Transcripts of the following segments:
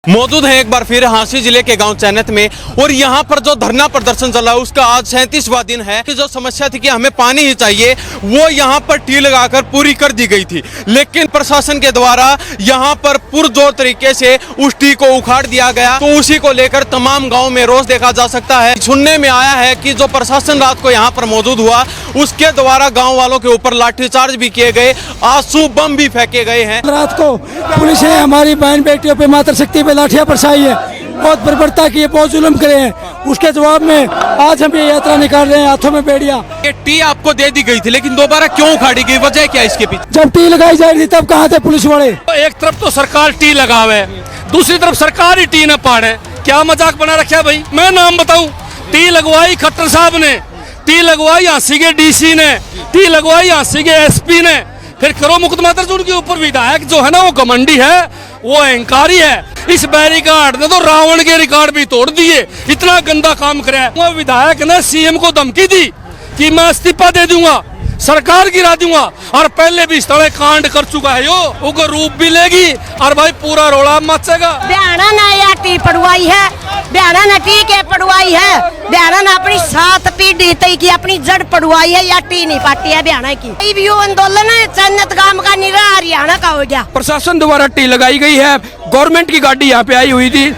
मौजूद है एक बार फिर हांसी जिले के गांव चैनत में और यहां पर जो धरना प्रदर्शन चला उसका आज 37वां दिन है कि जो समस्या थी कि हमें पानी ही चाहिए वो यहां पर टी लगाकर पूरी कर दी गई थी, लेकिन प्रशासन के द्वारा यहां पर पुरजोर तरीके से उस टी को उखाड़ दिया गया। तो उसी को लेकर तमाम गाँव में रोष देखा जा सकता है। सुनने में आया है कि जो प्रशासन रात को यहाँ पर मौजूद हुआ उसके द्वारा गाँव वालों के ऊपर लाठीचार्ज भी किए गए, आंसू बम भी फेंके गए हैं। रात को पुलिस ने हमारी बहन बेटियों पे मातृशक्ति पे लाठियां बरसाई है, बहुत बर्बरता की है, बहुत जुल्म करे हैं। उसके जवाब में आज हम ये यात्रा निकाल रहे हैं, हाथों में बेड़ियां। ये टी आपको दे दी गई थी लेकिन दोबारा क्यों उखाड़ी गई, वजह क्या इसके पीछे? जब टी लगाई जा रही थी तब कहाँ थे पुलिस वाले? एक तरफ तो सरकार टी लगावे, दूसरी तरफ सरकार ही टी न पाड़े। क्या मजाक बना रखा है भाई? मैं नाम बताऊं, टी लगवाई खट्टर साहब ने, टी लगवाई हांसी के डीसी ने, टी लगवाई हांसी के एसपी ने, फिर करो मुकदमा दर्ज उनके ऊपर। विधायक जो है ना वो घमंडी है, वो अहंकारी है। इस बैरिकाड ने तो रावण के रिकॉर्ड भी तोड़ दिए, इतना गंदा काम कराया। वो विधायक ने सीएम को धमकी दी कि मैं इस्तीफा दे दूंगा, सरकार गिरा दूंगा, और पहले भी इस तरह कांड कर चुका है। यो उनको रूप भी लेगी और भाई पूरा रोड़ा मचेगा। बिहारा ने या टी पढ़वाई है, बिहारा ने टी के पढ़वाई है, बिहारा ने अपनी 7 पीढ़ी तय की अपनी जड़ पढ़वाई है, या टी नहीं पाती है बिहारा की। भी आंदोलन है चन्नत गांव का निरा हरियाणा का हो गया। प्रशासन द्वारा टी लगाई गई है, गवर्नमेंट की गाड़ी यहाँ पे आई हुई थी,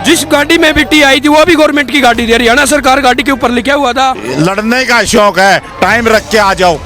जिस गाड़ी में भी टी आई थी वो भी गवर्नमेंट की गाड़ी थी, हरियाणा सरकार गाड़ी के ऊपर लिखा हुआ था। लड़ने का शौक है, टाइम रख के आ जाओ,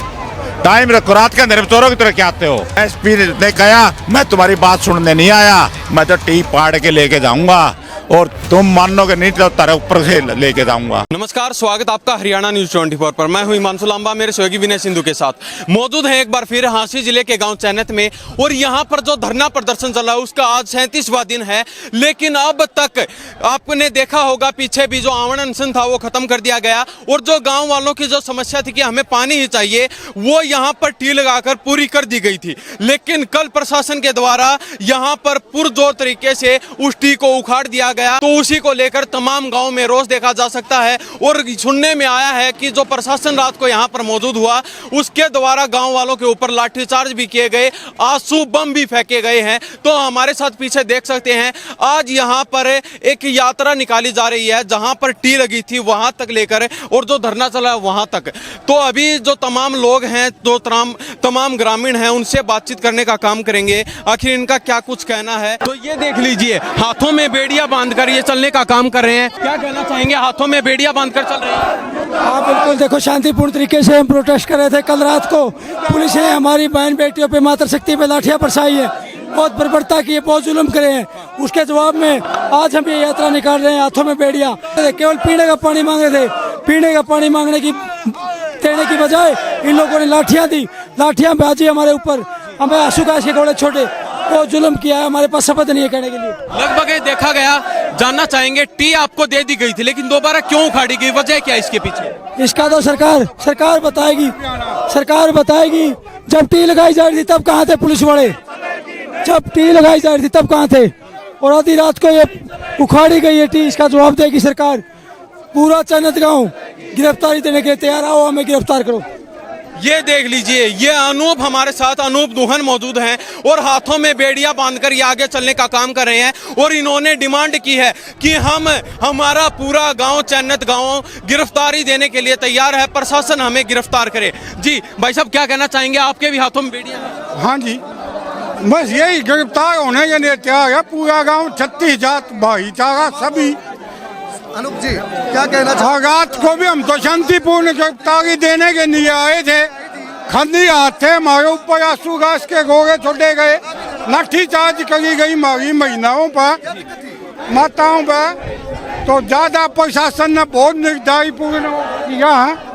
टाइम रखो, रात का अंधेरे चोरों की तरह क्या आते हो। एसपी ने कहा मैं तुम्हारी बात सुनने नहीं आया, मैं तो टी पाड़ के लेके जाऊंगा और तुम मानोगे नहीं तो तारे ऊपर से लेके जाऊंगा। नमस्कार, स्वागत आपका हरियाणा न्यूज 24 पर। मैं हूं हिमांशु लांबा, मेरे सहयोगी विनय सिंधु के साथ मौजूद हैं एक बार फिर हांसी जिले के गांव चैनत में और यहां पर जो धरना प्रदर्शन चला उसका आज 37वां दिन है, लेकिन अब तक आपने देखा होगा पीछे भी जो आवरण अनशन था वो खत्म कर दिया गया और जो गाँव वालों की जो समस्या थी कि हमें पानी ही चाहिए वो यहाँ पर टी लगाकर पूरी कर दी गई थी। लेकिन कल प्रशासन के द्वारा यहाँ पर पुरजोर तरीके से उस टी को उखाड़ दिया गया, तो उसी को लेकर तमाम गांव में रोष देखा जा सकता है। और सुनने में आया है कि जो प्रशासन रात को यहाँ पर मौजूद हुआ उसके द्वारा गांव वालों के ऊपर लाठीचार्ज भी किए गए, आंसू बम भी फेंके गए हैं। तो हमारे साथ पीछे देख सकते हैं आज यहाँ पर एक यात्रा निकाली जा रही है जहां पर टी लगी थी वहां तक लेकर और जो धरना चला वहां तक। तो अभी जो तमाम लोग हैं, जो तमाम ग्रामीण हैं, उनसे बातचीत करने का काम करेंगे, आखिर इनका क्या कुछ कहना है। तो ये देख लीजिए, हाथों में बेड़ियां बांधकर ये चलने का काम कर रहे हैं। क्या कहना चाहेंगे? हाथों में बेड़ियां बांधकर चल रहे हैं। हाँ बिल्कुल, देखो शांतिपूर्ण तरीके से हम प्रोटेस्ट कर रहे थे। कल रात को पुलिस ने हमारी बहन बेटियों पे मातृशक्ति पे लाठियां बरसाई है, बहुत बर्बरता की है, बहुत जुल्म करे हैं। उसके जवाब में आज हम ये यात्रा निकाल रहे हैं, हाथों में बेड़ियां। केवल पीने का पानी मांग रहे थे, पीने का पानी मांगने की देने की बजाय इन लोगों ने लाठियां दी, लाठियां बाजी हमारे ऊपर, हमें आंसू गैस के गोले छोटे, बहुत जुल्म किया है। हमारे पास शब्द नहीं है कहने के लिए। लगभग देखा गया, जानना चाहेंगे टी आपको दे दी गई थी लेकिन दोबारा क्यों उखाड़ी गई, वजह क्या इसके पीछे? इसका तो सरकार बताएगी, सरकार बताएगी। जब टी लगाई जा रही थी तब कहाँ थे पुलिस वाले? जब टी लगाई जा रही थी तब कहाँ थे? और आधी रात को ये उखाड़ी गई है टी, इसका जवाब देगी सरकार। पूरा चैनत गाँव गिरफ्तारी देने के लिए तैयार, आओ हमें गिरफ्तार करो। ये देख लीजिए, ये अनूप हमारे साथ, अनूप दुहन मौजूद हैं और हाथों में बेड़ियां बांधकर ये आगे चलने का काम कर रहे हैं और इन्होंने डिमांड की है कि हमारा पूरा गांव, चैनत गांव गिरफ्तारी देने के लिए तैयार है, प्रशासन हमें गिरफ्तार करे। जी भाई साहब, क्या कहना चाहेंगे? आपके भी हाथों में बेड़ियां हैं? हाँ जी, बस यही गिरफ्तार होने के लिए तैयार है पूरा गांव, 36 जात भाईचारा सभी। अनूप जी क्या कहना चाहिए? रात को भी हम तो शांतिपूर्ण गिरफ्तारी देने के लिए आए थे, खंडी हाथ थे, हमारे ऊपर आंसू गैस के गोले छोड़े गए, लाठीचार्ज करी गई हमारी महिलाओं पर, माताओं पर। तो ज्यादा प्रशासन ने बहुत निर्दयपूर्ण किया है।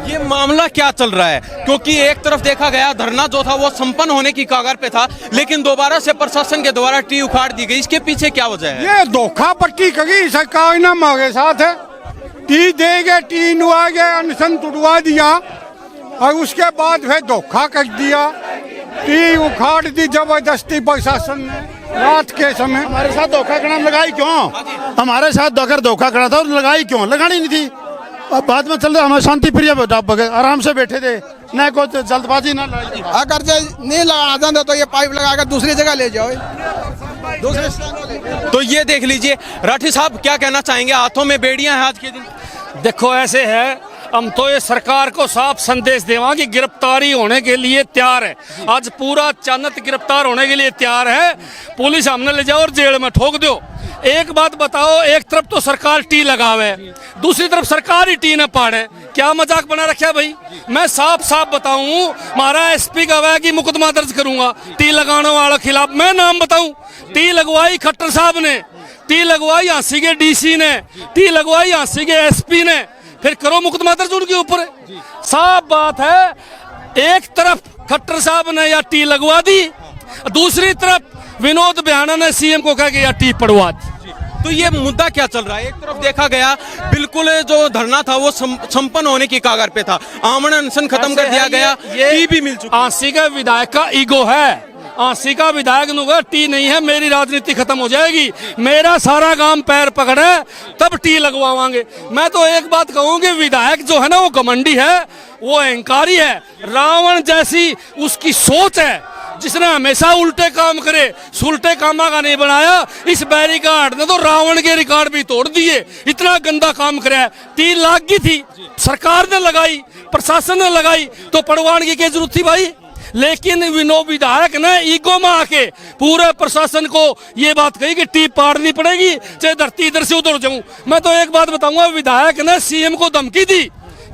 ये मामला क्या चल रहा है? क्योंकि एक तरफ देखा गया धरना जो था वो संपन्न होने की कगार पे था, लेकिन दोबारा से प्रशासन के द्वारा टी उखाड़ दी गई, इसके पीछे क्या वजह है? ये धोखा पट्टी करी सरकार ने हमारे साथ है। टी देगे, टी नुआ गए, अनशन तुड़वा दिया और उसके बाद फिर धोखा कर दिया, टी उखाड़ दी जबरदस्ती प्रशासन ने रात के समय। हमारे साथ धोखा करना लगाई क्यों? हमारे साथ धोखा करा था और लगाई क्यों? लगानी नहीं थी। अब बाद में चल रहे, हमें शांति प्रिय आराम से बैठे थे, न कोई जल्दबाजी न लड़ाई। अगर नहीं लगाना चाहते तो ये पाइप लगाकर दूसरी जगह ले जाओ। तो ये देख लीजिए राठी साहब, क्या कहना चाहेंगे? हाथों में बेड़ियां हैं आज के दिन। देखो ऐसे है, हम तो ये सरकार को साफ संदेश देवा कि गिरफ्तारी होने के लिए तैयार है। आज पूरा चन्नत गिरफ्तार होने के लिए तैयार है। पुलिस हमने ले जाओ और जेल में ठोक दो। एक बात बताओ, एक तरफ तो सरकार टी लगावे, दूसरी तरफ सरकार ही टी न पाड़े। क्या मजाक बना रखा है भाई? मैं साफ साफ बताऊं, हमारा एसपी का है कि मुकदमा दर्ज करूंगा टी लगाने वालों के खिलाफ। मैं नाम बताऊं, टी लगवाई खट्टर साहब ने, टी लगवाई झांसी के डीसी ने, टी लगवाई झांसी के एसपी ने, फिर करो मुकदमा दर्ज उनके ऊपर। साफ बात है, एक तरफ खट्टर साहब ने या टी लगवा दी, दूसरी तरफ विनोद बिहाना ने सीएम को कहा कि या टी पड़वा दी। तो ये मुद्दा क्या चल रहा है? एक तरफ देखा गया बिल्कुल जो धरना था वो संपन्न होने की कगार पे था, आमरण अनशन खत्म कर दिया गया, टी भी मिल चुका। झांसी का विधायक का ईगो है, झांसी का विधायक नुगा टी नहीं है, मेरी राजनीति खत्म हो जाएगी, मेरा सारा काम पैर पकड़े तब टी लगवावांगे। मैं तो एक बात कहूंगी, विधायक जो है ना वो घमंडी है, वो अहंकारी है, रावण जैसी उसकी सोच है, जिसने हमेशा उल्टे काम करे, सुलटे कामा का नहीं बनाया। इस बैरिकाड ने तो रावण के रिकॉर्ड भी तोड़ दिए, इतना गंदा काम कराया। 3 लाख की थी, सरकार ने लगाई, प्रशासन ने लगाई, तो पड़वाने की क्या जरूरत थी भाई? लेकिन विनोद विधायक ने ईगो में आके पूरे प्रशासन को ये बात कही कि टी पाड़नी पड़ेगी, चाहे धरती इधर से उधर जाऊं। मैं तो एक बात बताऊंगा, विधायक ने सीएम को धमकी दी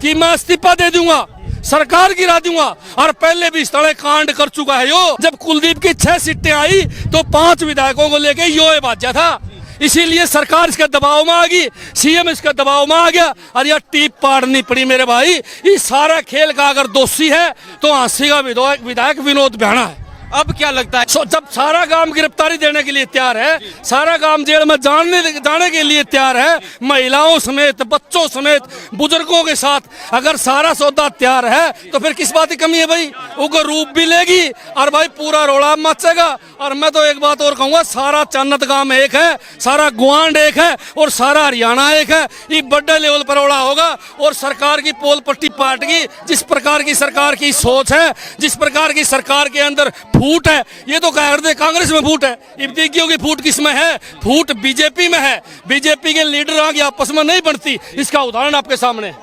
कि मैं इस्तीफा दे दूंगा, सरकार गिरा दूंगा, और पहले भी इस तरह कांड कर चुका है यो। जब कुलदीप की 6 सीटें आई तो 5 विधायकों को लेके यो बाजा था, इसीलिए सरकार इसके दबाव में आ गई, सीएम इसके दबाव में आ गया और यह टीप पाड़नी पड़ी। मेरे भाई, इस सारा खेल का अगर दोषी है तो झांसी का विधायक विनोद बिहाना है। अब क्या लगता है? जब सारा काम गिरफ्तारी देने के लिए तैयार है, सारा काम जेल में जाने के लिए तैयार है, महिलाओं समेत, बच्चों समेत, बुजुर्गों के साथ अगर सारा सौदा तैयार है तो फिर किस बात की कमी है भाई? वो रूप भी लेगी और भाई पूरा रोड़ा मचेगा। और मैं तो एक बात और कहूंगा, सारा चन्नत गांव एक है, सारा गुआंड एक है और सारा हरियाणा एक है। ये बड़े लेवल पर रोड़ा होगा और सरकार की पोल पट्टी पाटेगी। जिस प्रकार की सरकार की सोच है, जिस प्रकार की सरकार के अंदर फूट है, ये तो कह रहे कांग्रेस में फूट है, इब्तिकियों की फूट किसमें है? फूट बीजेपी में है। बीजेपी के लीडर आगे आपस में नहीं बनती, इसका उदाहरण आपके सामने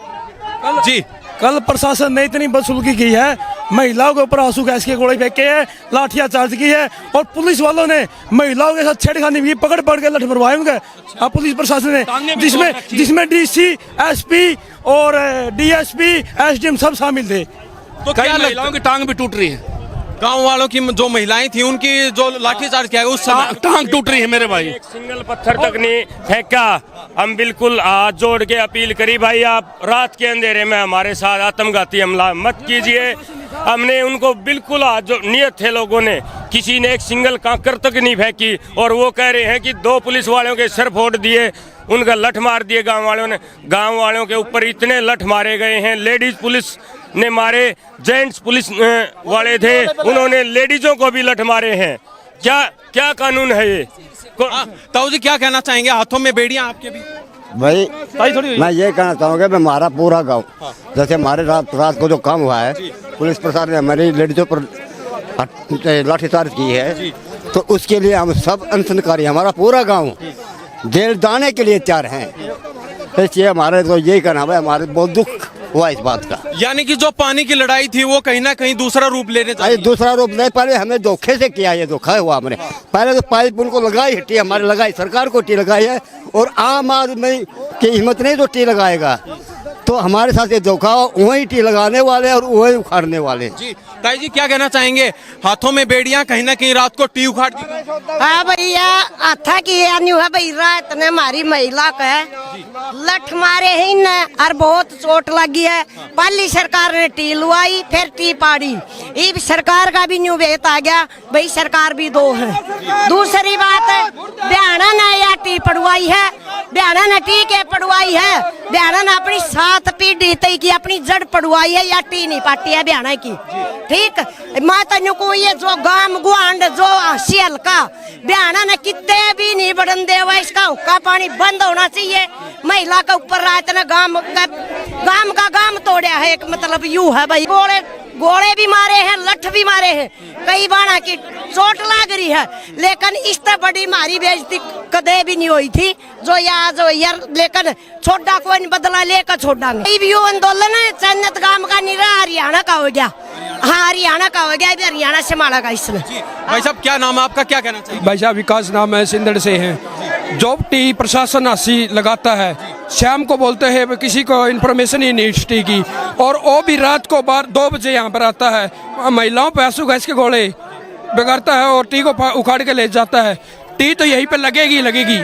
जी। कल प्रशासन ने इतनी बदसलूकी की है, महिलाओं के ऊपर आंसू गैस के गोले फेंके हैं, लाठियां चार्ज की है, और पुलिस वालों ने महिलाओं के साथ छेड़खानी भी पकड़ के लठ मरवाए उनके पुलिस प्रशासन ने, जिसमें डीसी, एसपी और डीएसपी, एसडीएम सब शामिल थे। तो कई महिलाओं की टांग भी टूट रही है, गांव वालों की जो महिलाएं थी उनकी जो लाठीचार्ज किया उस समय टांग टूट रही है मेरे भाई। एक सिंगल पत्थर तक नहीं फेंका। हम बिल्कुल हाथ जोड़ के अपील करी, भाई आप रात के अंधेरे में हमारे साथ आत्मघाती हमला मत कीजिए। हमने उनको बिल्कुल जो नियत थे लोगों ने, किसी ने एक सिंगल कांकर तक नहीं फेंकी, और वो कह रहे हैं कि 2 पुलिस वालों के सर फोड़ दिए, उनका लठ मार दिए गांव वालों ने। गांव वालों के ऊपर इतने लठ मारे गए हैं, लेडीज पुलिस ने मारे, जेंट्स पुलिस वाले थे उन्होंने लेडीजों को भी लठ मारे हैं। क्या कानून है ये? ताऊ जी क्या कहना चाहेंगे? हाथों में बेड़ियां आपके भी? भाई मैं ये कहना चाहूँगा, हमारा पूरा गांव, जैसे हमारे रात को जो काम हुआ है, पुलिस प्रशासन ने हमारी लेडीजों पर लाठीचार्ज की है, तो उसके लिए हम सब अनशनकारी, हमारा पूरा गांव जेल जाने के लिए तैयार हैं। इसलिए हमारे तो यही कहना है, हमारे बहुत दुख हुआ इस बात का। यानी कि जो पानी की लड़ाई थी वो कहीं ना कहीं दूसरा रूप लेने चाहिए। दूसरा रूप नहीं, पहले हमें धोखे से किया, ये धोखा हुआ हमने। पहले तो पाइप उनको लगाई, टी हमारे लगाई, सरकार को टी लगाई है, और आम आदमी की हिम्मत नहीं तो टी लगाएगा। तो हमारे साथ ये धोखा, वही टी लगाने वाले और वही उखाड़ने वाले। जी ताई जी क्या कहना चाहेंगे? हाथों में बेड़ियां, कहीं ना कहीं रात को टी उखाड़ दी। हाँ भैया, अच्छा की है भाई, रात ने हमारी महिला का लठ मारे ही न और बहुत चोट लगी है। पहली सरकार ने टी लुआई, फिर टी पाड़ी, ये सरकार का भी न्यू वेत आ गया भाई, सरकार भी 2 है। दूसरी बात है, बिहाना ने या टी पड़वाई है, बिहाना ने टी के पड़वाई है, बिहाना ने अपनी 7 पीढ़ी तक की अपनी जड़ पड़वाई है, या टी नहीं पाटी है बिहाना की। ठीक, मैं तेन को ये जो गांव गुआंड जो हांसी हल्का बिहाना ने कितने भी नहीं बढ़न दे हुआ, इसका हुक्का पानी बंद होना चाहिए। महिला के ऊपर रात ने गांव का गांव तोड़ा है, एक मतलब यू है भाई। बोले गोले भी मारे हैं, लठ भी मारे हैं, कई बार की चोट लाग रही है, लेकिन इस तरह बड़ी मारी बेइज्जती कदे भी नहीं हुई थी जो आज हो यार। लेकिन छोड़ा कोई नहीं, बदला लेकर छोड़ांगे। भी आंदोलन चन्नत गांव का नहीं रहा, हरियाणा का हो गया। हाँ, हरियाणा का हो गया, अभी हरियाणा से मारा इसने। भाई साहब क्या नाम है आपका, क्या कहना चाहिए? भाई साहब विकास नाम है, सिंदड़ से हैं। जॉब टी प्रशासन हासी लगाता है, शाम को बोलते हैं किसी को इन्फॉर्मेशन ही नहीं टी की, और वो भी रात को 2 बजे यहाँ पर आता है, महिलाओं पे आंसू गैस के गोले बिगाड़ता है और टी को उखाड़ के ले जाता है। टी तो यहीं पे लगेगी,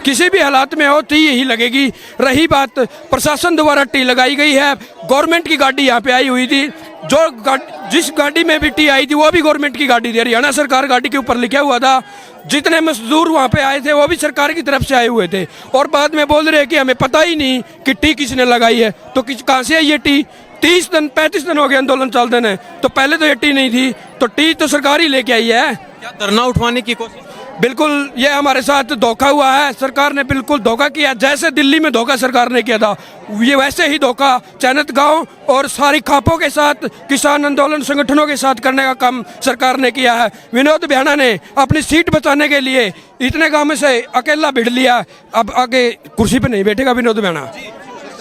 किसी भी हालात में हो टी यही लगेगी। रही बात प्रशासन द्वारा टी लगाई गई है, गवर्नमेंट की गाड़ी यहाँ पे आई हुई थी, जिस गाड़ी में भी टी आई थी वो भी गवर्नमेंट की गाड़ी थी, हरियाणा सरकार गाड़ी के ऊपर लिखा हुआ था। जितने मजदूर वहाँ पे आए थे वो भी सरकार की तरफ से आए हुए थे, और बाद में बोल रहे कि हमें पता ही नहीं कि टी किसने लगाई है। तो कहाँ से आई ये टी? 35 दिन हो गए आंदोलन चलते हैं, तो पहले तो ये टी नहीं थी, तो टी तो सरकार ही लेके आई है। क्या धरना उठवाने की कोशिश? बिल्कुल, ये हमारे साथ धोखा हुआ है, सरकार ने बिल्कुल धोखा किया। जैसे दिल्ली में धोखा सरकार ने किया था, ये वैसे ही धोखा चैनत गांव और सारी खापों के साथ, किसान आंदोलन संगठनों के साथ करने का काम सरकार ने किया है। विनोद बिहाना ने अपनी सीट बचाने के लिए इतने गांव में से अकेला भिड़ लिया, अब आगे कुर्सी पे नहीं बैठेगा विनोद बिहाना।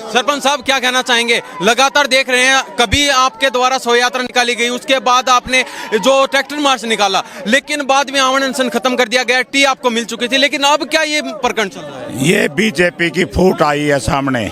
सरपंच साहब क्या कहना चाहेंगे? लगातार देख रहे हैं, कभी आपके द्वारा शोभा यात्रा निकाली गई, उसके बाद आपने जो ट्रैक्टर मार्च निकाला, लेकिन बाद में आमरण अनशन खत्म कर दिया गया, टी आपको मिल चुकी थी, लेकिन अब क्या ये प्रकरण चल रहा है? ये बीजेपी की फूट आई है सामने।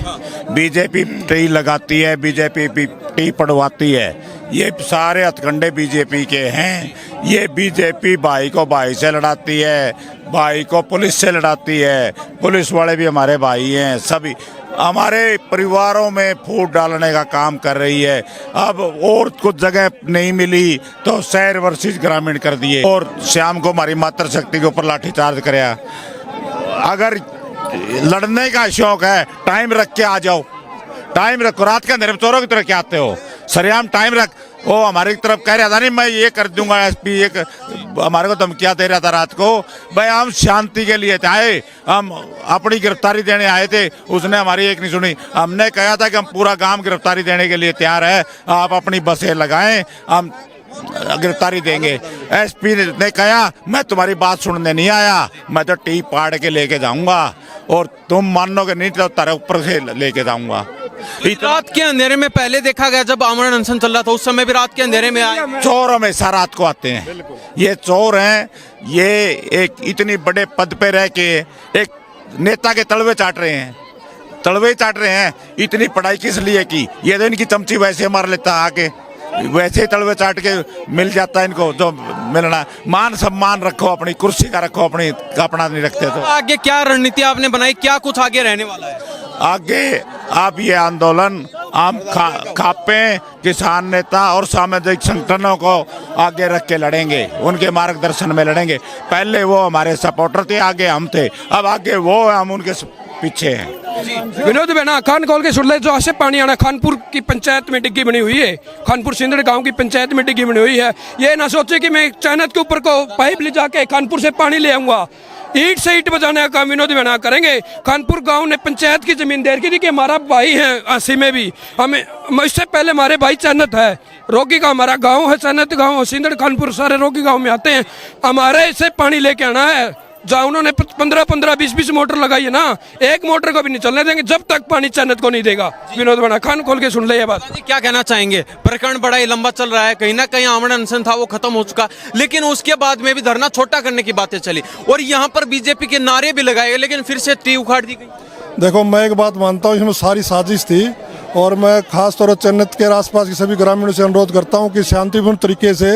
बीजेपी टी लगाती है, बीजेपी टी पढ़वाती है, ये सारे हथकंडे बीजेपी के हैं। ये बीजेपी भाई को भाई से लड़ाती है, भाई को पुलिस से लड़ाती है, पुलिस वाले भी हमारे भाई हैं, सभी हमारे परिवारों में फूट डालने का काम कर रही है। अब और कुछ जगह नहीं मिली तो शहर वर्सेस ग्रामीण कर दिए, और शाम को हमारी मातृशक्ति के ऊपर लाठीचार्ज कराया। अगर लड़ने का शौक है, टाइम रख के आ जाओ, टाइम रखो। रात के अंधेरे में चोरों की तरह क्या आते हो? सरेआम टाइम रख। वो हमारी तरफ कह रहा था, नहीं मैं ये कर दूंगा, एसपी एक हमारे को धमकियां दे रहा था रात को। भाई हम शांति के लिए आए, हम अपनी गिरफ्तारी देने आए थे, उसने हमारी एक नहीं सुनी। हमने कहा था कि हम पूरा गांव गिरफ्तारी देने के लिए तैयार है, आप अपनी बसें लगाएं, हम गिरफ्तारी देंगे। एसपी ने कहा मैं तुम्हारी बात सुनने नहीं आया, मैं तो टी पाड़ के लेके जाऊंगा, और तुम मानोगे नहीं तो तारे ऊपर से लेके जाऊंगा। रात के अंधेरे में पहले देखा गया जब आमरण अनशन चल रहा था, उस समय भी रात के अंधेरे में आए। चोर हमेशा रात को आते हैं, ये चोर हैं। ये एक इतनी बड़े पद पे रह के एक नेता के तलवे चाट रहे हैं, इतनी पढ़ाई किस लिए की? ये तो इनकी चमची वैसे मार लेता आके, वैसे ही तलवे चाट के मिल जाता है इनको जो मिलना। मान सम्मान रखो, अपनी कुर्सी का रखो, अपना नहीं रखते तो। आगे क्या रणनीति आपने बनाई, क्या कुछ आगे रहने वाला है? आगे आप ये आंदोलन हम खापे किसान नेता और सामाजिक संगठनों को आगे रख के लड़ेंगे, उनके मार्गदर्शन में लड़ेंगे। पहले वो हमारे सपोर्टर थे, आगे हम थे, अब आगे वो हम उनके पीछे हैं। विनोद बिहाना खान खोल के सुन ले, जो ऐसे पानी आना खानपुर की पंचायत में डिग्गी बनी हुई है, खानपुर सिंदड़ गांव की पंचायत में डिग्गी बनी हुई है। ये ना सोचे कि मैं चैनत के ऊपर को पाइप ले जाके खानपुर से पानी ले आऊंगा। ईंट से ईंट बजाने का काम विनोद बिहाना करेंगे। खानपुर गांव ने पंचायत की जमीन दे रखी थी कि हमारा भाई है आसी में भी, हमें इससे पहले हमारे भाई चैनत है, रोगी का हमारा गांव है, चैनत गांव, सिंदड़ खानपुर सारे रोगी गांव में आते हैं, हमारे इससे पानी लेके आना है। जहाँ उन्होंने 15-15, 20-20 मोटर लगाई है ना, एक मोटर को भी नहीं चलने देंगे जब तक पानी चैनत को नहीं देगा। विनोद बिहाना खान खोल के सुन ले ये बात। क्या कहना चाहेंगे? प्रकरण बड़ा ही लंबा चल रहा है, कहीं ना कहीं आमरण अनशन था वो खत्म हो चुका, लेकिन उसके बाद में भी धरना छोटा करने की बातें चली, और यहाँ पर बीजेपी के नारे भी लगाए गए, लेकिन फिर से टी उखाड़ दी गई। देखो, मैं एक बात मानता हूँ, इसमें सारी साजिश थी, और मैं खास तौर पर चन्नत के आसपास के सभी ग्रामीणों से अनुरोध करता हूं कि शांतिपूर्ण तरीके से,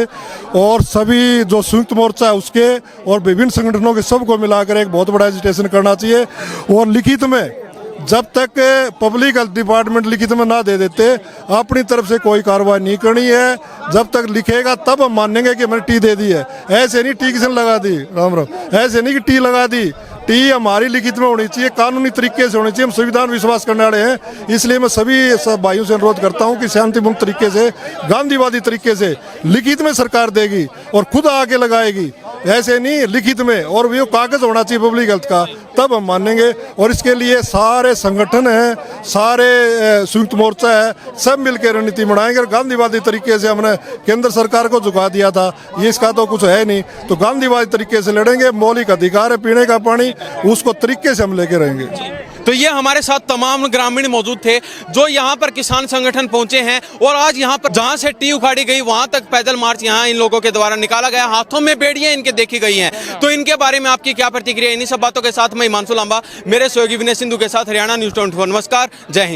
और सभी जो संयुक्त मोर्चा है उसके और विभिन्न संगठनों के सबको मिलाकर एक बहुत बड़ा एजिटेशन करना चाहिए। और लिखित में जब तक पब्लिक हेल्थ डिपार्टमेंट लिखित में ना दे देते, अपनी तरफ से कोई कार्रवाई नहीं करनी है। जब तक लिखेगा तब हम मानेंगे कि मैंने टी दे दी है। ऐसे नहीं टी किसने लगा दी, राम राम, ऐसे नहीं कि टी लगा दी, टी हमारी लिखित में होनी चाहिए, कानूनी तरीके से होनी चाहिए। हम संविधान विश्वास करने वाले हैं, इसलिए मैं सभी सब भाइयों से अनुरोध करता हूं कि शांतिपूर्ण तरीके से, गांधीवादी तरीके से लिखित में सरकार देगी और खुद आके लगाएगी, ऐसे नहीं लिखित में, और वो कागज होना चाहिए पब्लिक हेल्थ का, तब हम मानेंगे। और इसके लिए सारे संगठन हैं, सारे संयुक्त मोर्चा है, सब मिलकर रणनीति बनाएंगे। और गांधीवादी तरीके से हमने केंद्र सरकार को झुका दिया था, ये इसका तो कुछ है नहीं, तो गांधीवादी तरीके से लड़ेंगे। मौलिक अधिकार है पीने का पानी, उसको तरीके से हम लेके रहेंगे। तो ये हमारे साथ तमाम ग्रामीण मौजूद थे जो यहाँ पर किसान संगठन पहुंचे हैं, और आज यहाँ पर जहाँ से टी उखाड़ी गई वहां तक पैदल मार्च यहाँ इन लोगों के द्वारा निकाला गया, हाथों में बेड़ियां इनके देखी गई हैं। तो इनके बारे में आपकी क्या प्रतिक्रिया? इन्हीं सब बातों के साथ मैं हिमांशु लांबा, मेरे सहयोगी विनय सिंधु के साथ हरियाणा न्यूज़ 24। नमस्कार, जय हिंद।